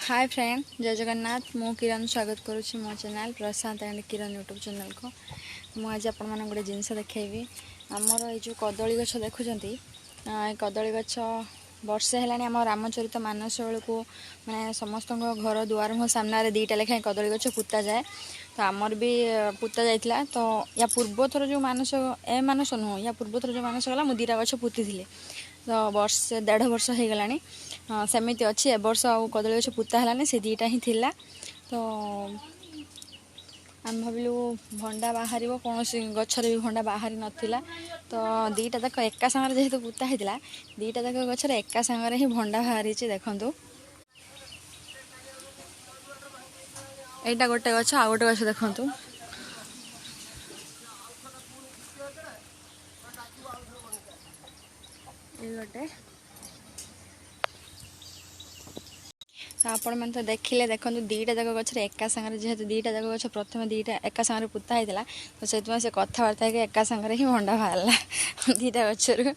Hi friend, जय जगन्नाथ। मु किरण स्वागत करुच्ची मो channel Prashant and Kiran YouTube channel को। मुझे आपण मैंने गोटे जिनस देखी आमर ये कदली गछ देखुं कदली गछ वर्षे है आम रामचरित मानस बेलू मैंने समस्त घर दुआर मुह सामने दीटा लेखाएं कदली गछ पुता जाए। तो आमर भी पुता जाइला। तो या पूर्व थर जो मानस ए मानस नुह या पूर्व थर जो मानस गला मुझे 2टा गछ पुती थी। तो वर्ष 1.5 वर्ष हो गला सेमती अच्छी ए वर्ष आउ कदली गछ पुता है से 2टा ही थिला। तो आम भाविलु भंडा बाहर कौन गचर भी भंडा बाहरी नाला। तो 2टा तक एका सागर जेहेतु पुता होता 2टा तक गचर एका सागर ही भंडा बाहरी देखु। एटा गोटे गछ आ गोटे गछ देखु गोटे। आपण मैंने तो देखिले देखो 2टा जाक गचर एका सागर जेहेतु 2टा जाक गछ प्रथम 2टा एका सागर पुता होता। तो से कथबार्ता एका सागर ही भंडा बाहर 2टा गचर।